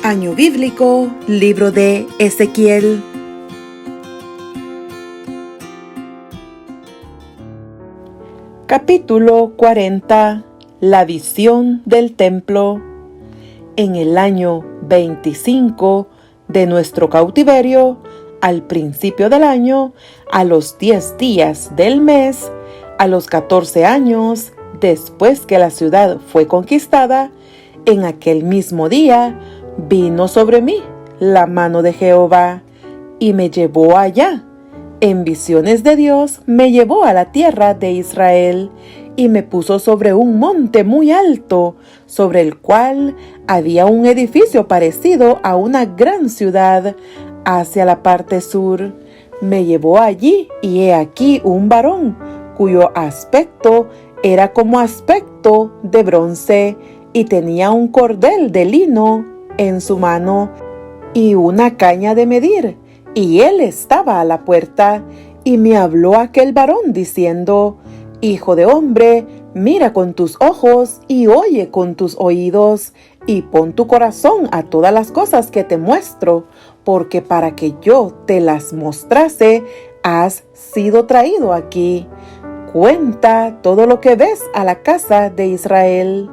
Año Bíblico, Libro de Ezequiel. Capítulo 40. La visión del templo. En el año 25 de nuestro cautiverio, al principio del año, a los 10 días del mes, a los 14 años, después que la ciudad fue conquistada, en aquel mismo día vino sobre mí la mano de Jehová y me llevó allá. En visiones de Dios me llevó a la tierra de Israel y me puso sobre un monte muy alto, sobre el cual había un edificio parecido a una gran ciudad hacia la parte sur. Me llevó allí y he aquí un varón cuyo aspecto era como aspecto de bronce y tenía un cordel de lino en su mano y una caña de medir, y él estaba a la puerta, y me habló aquel varón diciendo: Hijo de hombre, mira con tus ojos y oye con tus oídos, y pon tu corazón a todas las cosas que te muestro, porque para que yo te las mostrase, has sido traído aquí. Cuenta todo lo que ves a la casa de Israel.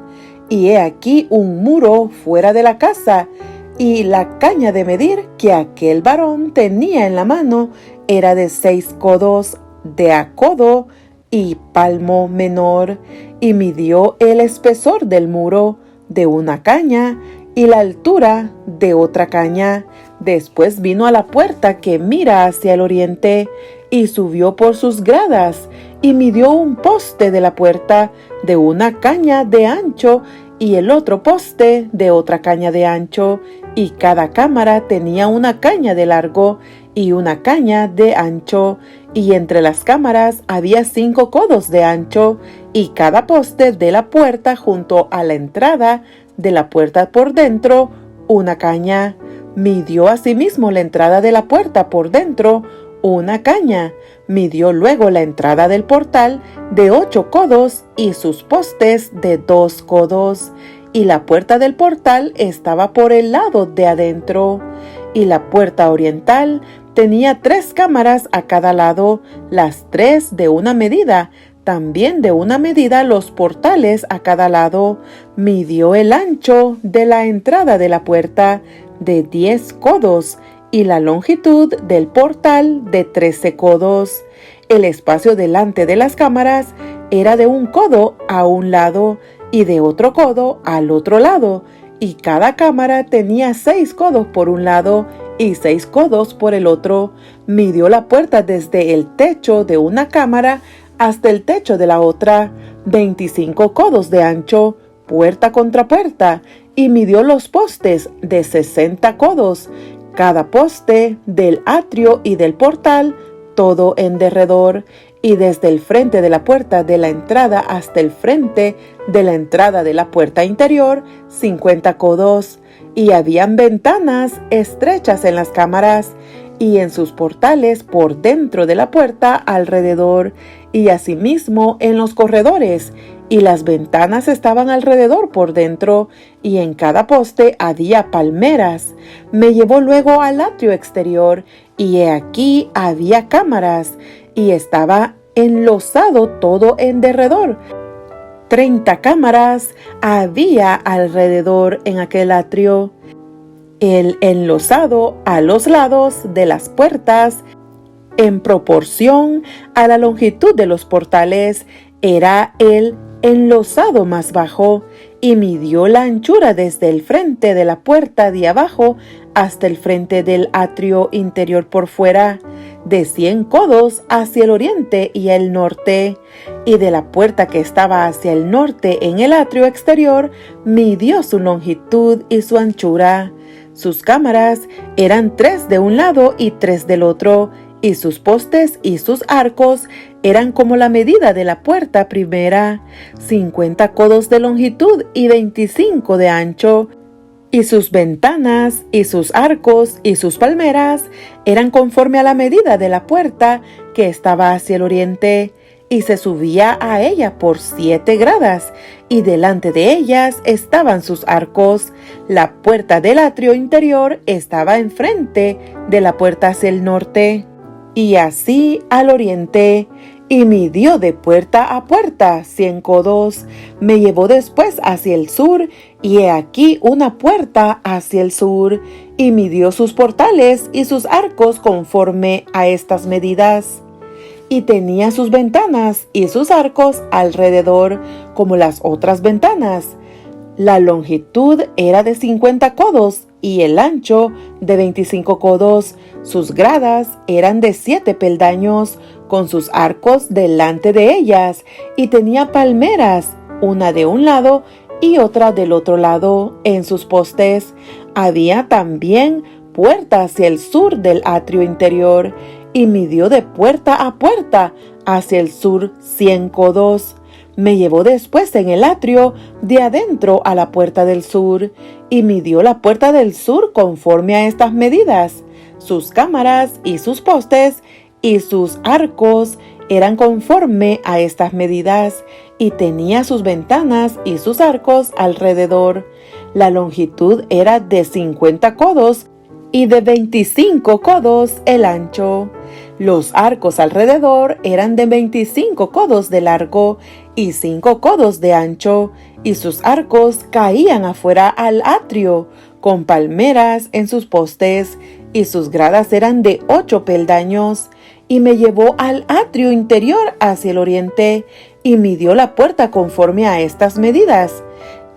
Y he aquí un muro fuera de la casa, y la caña de medir que aquel varón tenía en la mano era de 6 codos de a codo y palmo menor, y midió el espesor del muro de una caña y la altura de otra caña. Después vino a la puerta que mira hacia el oriente y subió por sus gradas y midió un poste de la puerta de una caña de ancho y el otro poste de otra caña de ancho, y cada cámara tenía una caña de largo y una caña de ancho, y entre las cámaras había 5 codos de ancho, y cada poste de la puerta junto a la entrada de la puerta por dentro una caña. Midió asimismo la entrada de la puerta por dentro una caña. Midió luego la entrada del portal de 8 codos y sus postes de 2 codos. Y la puerta del portal estaba por el lado de adentro. Y la puerta oriental tenía 3 cámaras a cada lado, las 3 de una medida. También de una medida los portales a cada lado. Midió el ancho de la entrada de la puerta de 10 codos y la longitud del portal de 13 codos. El espacio delante de las cámaras era de 1 codo a un lado y de otro codo al otro lado, y cada cámara tenía 6 codos por un lado y 6 codos por el otro. Midió la puerta desde el techo de una cámara hasta el techo de la otra, 25 codos de ancho, puerta contra puerta, y midió los postes de 60 codos, cada poste del atrio y del portal, todo en derredor, y desde el frente de la puerta de la entrada hasta el frente de la entrada de la puerta interior, 50 codos, y habían ventanas estrechas en las cámaras y en sus portales por dentro de la puerta alrededor, y asimismo en los corredores, y las ventanas estaban alrededor por dentro, y en cada poste había palmeras. Me llevó luego al atrio exterior, y he aquí había cámaras, y estaba enlosado todo en derredor. 30 cámaras había alrededor en aquel atrio. El enlosado a los lados de las puertas, en proporción a la longitud de los portales, era el enlosado más bajo, y midió la anchura desde el frente de la puerta de abajo hasta el frente del atrio interior por fuera, de 100 codos hacia el oriente y el norte, y de la puerta que estaba hacia el norte en el atrio exterior, midió su longitud y su anchura. Sus cámaras eran 3 de un lado y 3 del otro, y sus postes y sus arcos eran como la medida de la puerta primera, 50 codos de longitud y 25 de ancho, y sus ventanas y sus arcos y sus palmeras eran conforme a la medida de la puerta que estaba hacia el oriente, y se subía a ella por 7 gradas, y delante de ellas estaban sus arcos. La puerta del atrio interior estaba enfrente de la puerta hacia el norte, y así al oriente, y midió de puerta a puerta 100 codos. Me llevó después hacia el sur, y he aquí una puerta hacia el sur, y midió sus portales y sus arcos conforme a estas medidas. Y tenía sus ventanas y sus arcos alrededor, como las otras ventanas. La longitud era de 50 codos, y el ancho de 25 codos. Sus gradas eran de 7 peldaños, con sus arcos delante de ellas, y tenía palmeras, una de un lado y otra del otro lado, en sus postes. Había también puerta hacia el sur del atrio interior, y midió de puerta a puerta hacia el sur 100 codos. Me llevó después en el atrio de adentro a la puerta del sur, y midió la puerta del sur conforme a estas medidas. Sus cámaras y sus postes y sus arcos eran conforme a estas medidas, y tenía sus ventanas y sus arcos alrededor. La longitud era de 50 codos, y de 25 codos el ancho. Los arcos alrededor eran de 25 codos de largo y 5 codos de ancho, y sus arcos caían afuera al atrio, con palmeras en sus postes, y sus gradas eran de 8 peldaños. Y me llevó al atrio interior hacia el oriente, y midió la puerta conforme a estas medidas.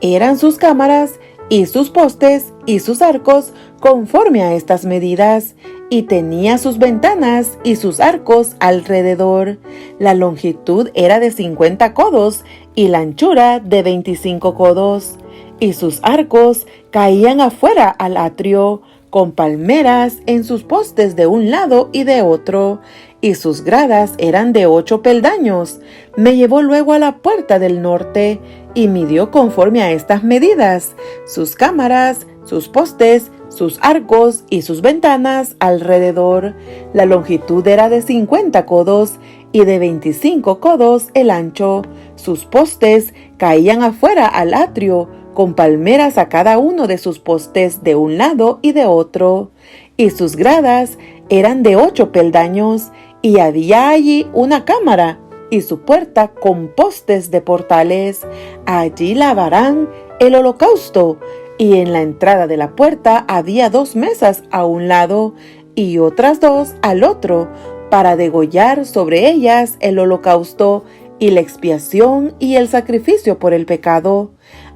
Eran sus cámaras y sus postes y sus arcos conforme a estas medidas, y tenía sus ventanas y sus arcos alrededor. La longitud era de 50 codos y la anchura de 25 codos, y sus arcos caían afuera al atrio, con palmeras en sus postes de un lado y de otro, y sus gradas eran de 8 peldaños. Me llevó luego a la puerta del norte, y midió conforme a estas medidas, sus cámaras, sus postes, sus arcos y sus ventanas alrededor. La longitud era de 50 codos y de 25 codos el ancho. Sus postes caían afuera al atrio, con palmeras a cada uno de sus postes de un lado y de otro. Y sus gradas eran de 8 peldaños, y había allí una cámara y su puerta con postes de portales. Allí lavarán el holocausto, y en la entrada de la puerta había 2 mesas a un lado y otras 2 al otro, para degollar sobre ellas el holocausto y la expiación y el sacrificio por el pecado.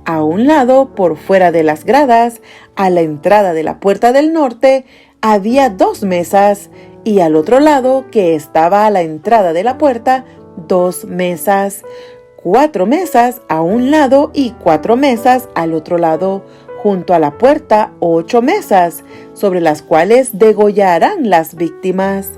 A un lado, por fuera de las gradas, a la entrada de la puerta del norte, había 2 mesas, y al otro lado, que estaba a la entrada de la puerta, 2 mesas. 4 mesas a un lado y 4 mesas al otro lado. Junto a la puerta 8 mesas, sobre las cuales degollarán las víctimas.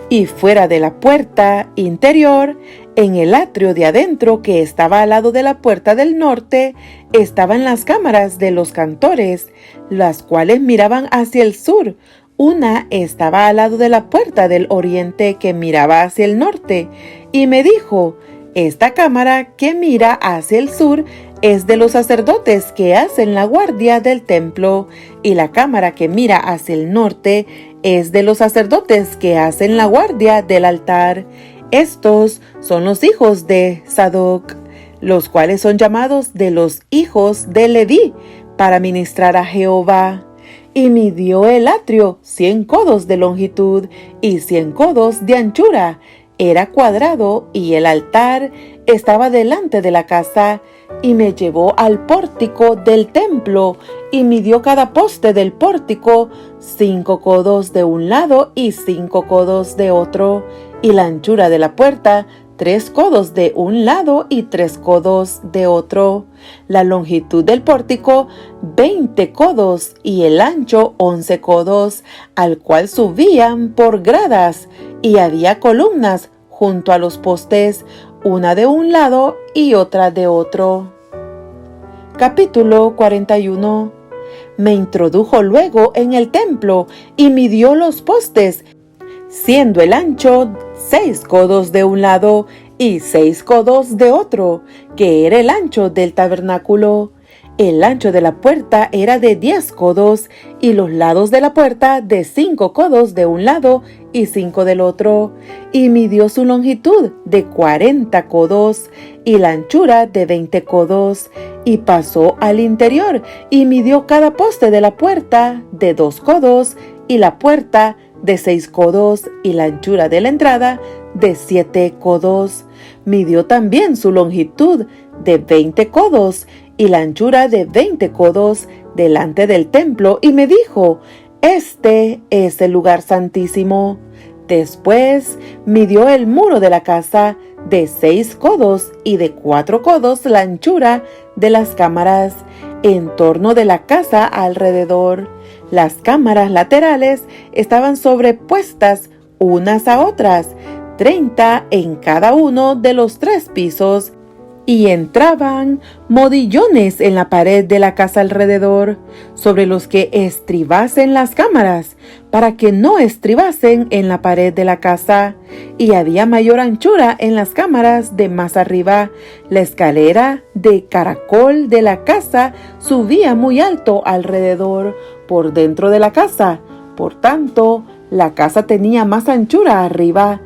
Y fuera de la puerta interior, en el atrio de adentro que estaba al lado de la puerta del norte, estaban las cámaras de los cantores, las cuales miraban hacia el sur. Una estaba al lado de la puerta del oriente que miraba hacia el norte, y me dijo: esta cámara que mira hacia el sur es de los sacerdotes que hacen la guardia del templo, y la cámara que mira hacia el norte es de los sacerdotes que hacen la guardia del altar. Estos son los hijos de Sadoc, los cuales son llamados de los hijos de Leví, para ministrar a Jehová. Y midió el atrio 100 codos de longitud y 100 codos de anchura. Era cuadrado, y el altar estaba delante de la casa. Y me llevó al pórtico del templo, y midió cada poste del pórtico 5 codos de un lado y 5 codos de otro, y la anchura de la puerta 3 codos de un lado y 3 codos de otro. La longitud del pórtico 20 codos y el ancho 11 codos, al cual subían por gradas, y había columnas junto a los postes, una de un lado y otra de otro. Capítulo 41. Me introdujo luego en el templo y midió los postes, siendo el ancho 6 codos de un lado y 6 codos de otro, que era el ancho del tabernáculo. El ancho de la puerta era de 10 codos, y los lados de la puerta de 5 codos de un lado y 5 del otro. Y midió su longitud de 40 codos, y la anchura de 20 codos. Y pasó al interior, y midió cada poste de la puerta de 2 codos, y la puerta de 6 codos, y la anchura de la entrada de 7 codos. Midió también su longitud de 20 codos, y la anchura de 20 codos delante del templo, y me dijo: este es el lugar santísimo. Después midió el muro de la casa de 6 codos, y de 4 codos la anchura de las cámaras en torno de la casa alrededor. Las cámaras laterales estaban sobrepuestas unas a otras, 30 en cada uno de los 3 pisos, y entraban modillones en la pared de la casa alrededor, sobre los que estribasen las cámaras, para que no estribasen en la pared de la casa. Y había mayor anchura en las cámaras de más arriba. La escalera de caracol de la casa subía muy alto alrededor, por dentro de la casa. Por tanto, la casa tenía más anchura arriba.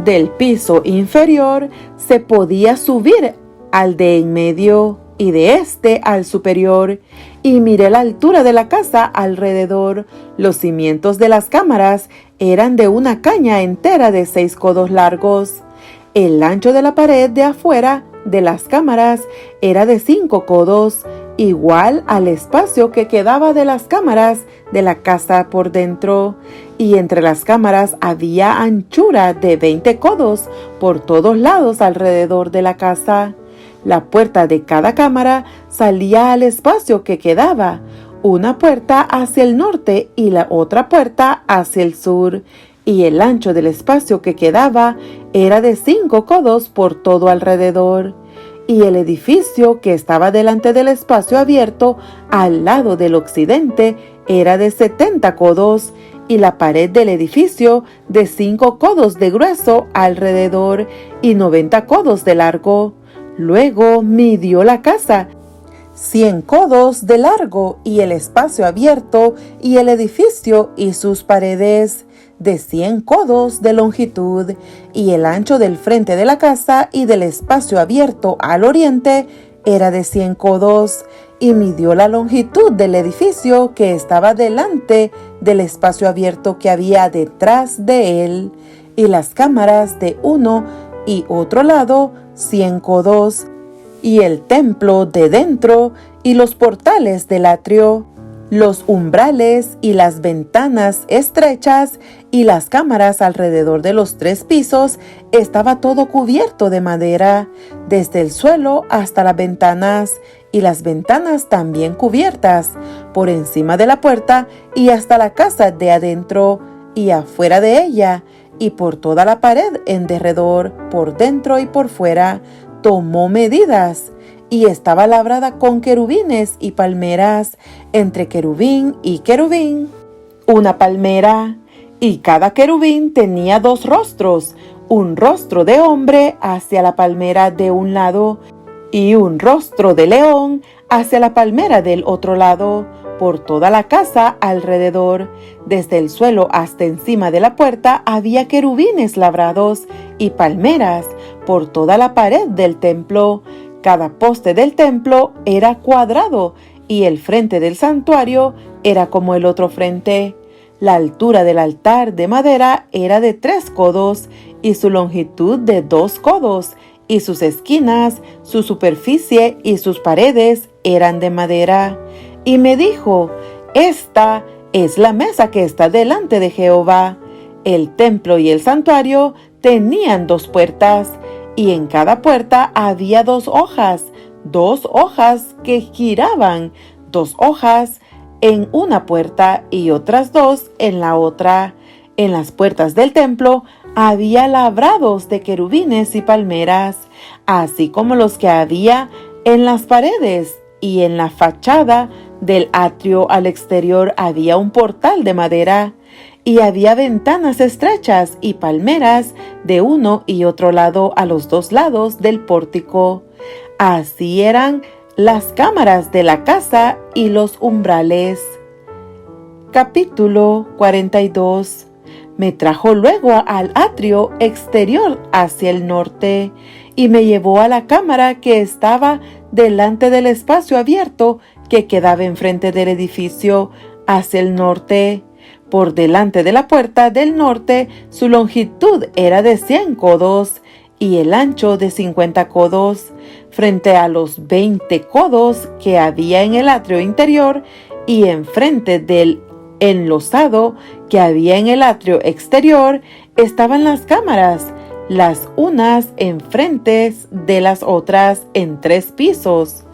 Del piso inferior se podía subir al de en medio, y de este al superior, y miré la altura de la casa alrededor. Los cimientos de las cámaras eran de una caña entera de 6 codos largos. El ancho de la pared de afuera de las cámaras era de 5 codos, igual al espacio que quedaba de las cámaras de la casa por dentro. Y entre las cámaras había anchura de 20 codos por todos lados alrededor de la casa. La puerta de cada cámara salía al espacio que quedaba, una puerta hacia el norte y la otra puerta hacia el sur, y el ancho del espacio que quedaba era de 5 codos por todo alrededor. Y el edificio que estaba delante del espacio abierto al lado del occidente era de 70 codos, y la pared del edificio de 5 codos de grueso alrededor y 90 codos de largo. Luego midió la casa, 100 codos de largo, y el espacio abierto, y el edificio y sus paredes de 100 codos de longitud, y el ancho del frente de la casa y del espacio abierto al oriente era de 100 codos, y midió la longitud del edificio que estaba delante del espacio abierto que había detrás de él, y las cámaras de uno y otro lado 100 codos, y el templo de dentro, y los portales del atrio, los umbrales y las ventanas estrechas, y las cámaras alrededor de los 3 pisos, estaba todo cubierto de madera, desde el suelo hasta las ventanas, y las ventanas también cubiertas, por encima de la puerta y hasta la casa de adentro y afuera de ella, y por toda la pared en derredor, por dentro y por fuera. Tomó medidas, y estaba labrada con querubines y palmeras, entre querubín y querubín una palmera, y cada querubín tenía 2 rostros, un rostro de hombre hacia la palmera de un lado, y un rostro de león hacia la palmera del otro lado, por toda la casa alrededor. Desde el suelo hasta encima de la puerta había querubines labrados y palmeras por toda la pared del templo. Cada poste del templo era cuadrado, y el frente del santuario era como el otro frente. La altura del altar de madera era de 3 codos, y su longitud de 2 codos, y sus esquinas, su superficie y sus paredes eran de madera. Y me dijo: esta es la mesa que está delante de Jehová. El templo y el santuario tenían 2 puertas, y en cada puerta había 2 hojas que giraban, 2 hojas en una puerta y otras 2 en la otra. En las puertas del templo había labrados de querubines y palmeras, así como los que había en las paredes, y en la fachada del atrio al exterior había un portal de madera. y había ventanas estrechas y palmeras de uno y otro lado a los dos lados del pórtico. Así eran las cámaras de la casa y los umbrales. Capítulo 42. Me trajo luego al atrio exterior hacia el norte y me llevó a la cámara que estaba delante del espacio abierto que quedaba enfrente del edificio hacia el norte. Por delante de la puerta del norte, su longitud era de 100 codos y el ancho de 50 codos, frente a los 20 codos que había en el atrio interior y enfrente del enlosado que había en el atrio exterior, estaban las cámaras, las unas enfrente de las otras en 3 pisos.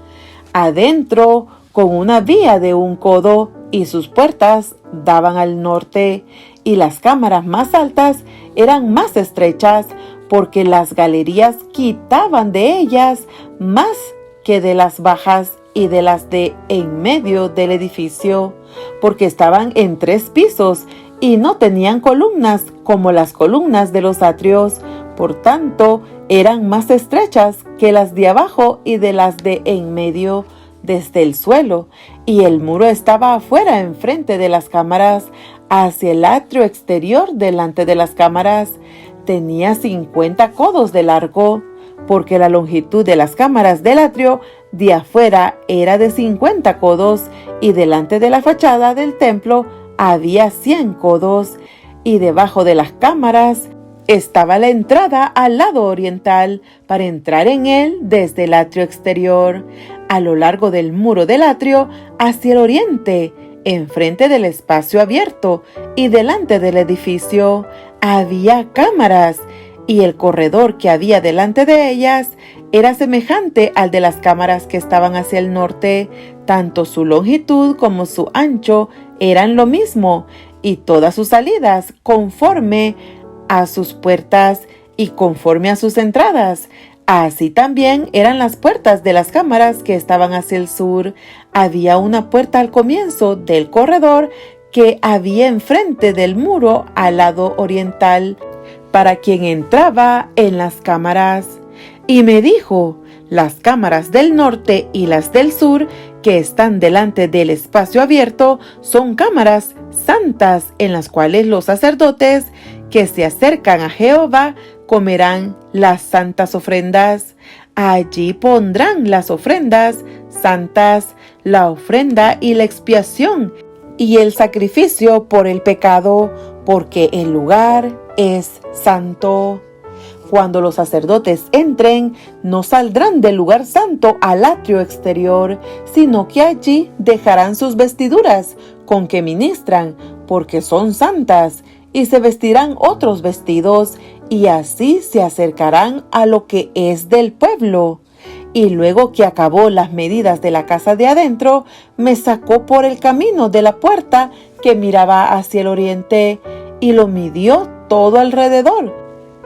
Adentro, con una vía de 1 codo, y sus puertas daban al norte, y las cámaras más altas eran más estrechas, porque las galerías quitaban de ellas más que de las bajas y de las de en medio del edificio, porque estaban en 3 pisos y no tenían columnas como las columnas de los atrios, por tanto eran más estrechas que las de abajo y de las de en medio desde el suelo, y el muro estaba afuera enfrente de las cámaras, hacia el atrio exterior delante de las cámaras. Tenía 50 codos de largo, porque la longitud de las cámaras del atrio de afuera era de 50 codos, y delante de la fachada del templo había 100 codos, y debajo de las cámaras estaba la entrada al lado oriental para entrar en él desde el atrio exterior, a lo largo del muro del atrio hacia el oriente, enfrente del espacio abierto y delante del edificio. Había cámaras, y el corredor que había delante de ellas era semejante al de las cámaras que estaban hacia el norte. Tanto su longitud como su ancho eran lo mismo, y todas sus salidas conforme a sus puertas y conforme a sus entradas. Así también eran las puertas de las cámaras que estaban hacia el sur. Había una puerta al comienzo del corredor que había enfrente del muro al lado oriental, para quien entraba en las cámaras. Y me dijo: las cámaras del norte y las del sur, que están delante del espacio abierto, son cámaras santas, en las cuales los sacerdotes que se acercan a Jehová comerán las santas ofrendas. Allí pondrán las ofrendas santas, la ofrenda y la expiación, y el sacrificio por el pecado, porque el lugar es santo. Cuando los sacerdotes entren, no saldrán del lugar santo al atrio exterior, sino que allí dejarán sus vestiduras con que ministran, porque son santas, y se vestirán otros vestidos, y así se acercarán a lo que es del pueblo. Y luego que acabó las medidas de la casa de adentro, me sacó por el camino de la puerta que miraba hacia el oriente, y lo midió todo alrededor.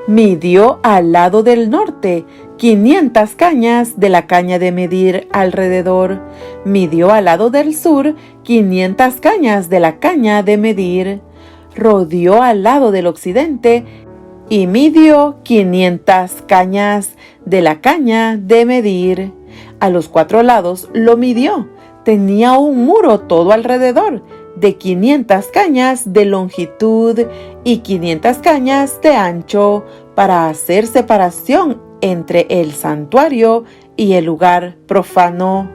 Midió al lado del norte 500 cañas de la caña de medir alrededor. Midió al lado del sur 500 cañas de la caña de medir. Rodeó al lado del occidente y midió 500 cañas de la caña de medir. A los 4 lados lo midió. Tenía un muro todo alrededor de 500 cañas de longitud y 500 cañas de ancho, para hacer separación entre el santuario y el lugar profano.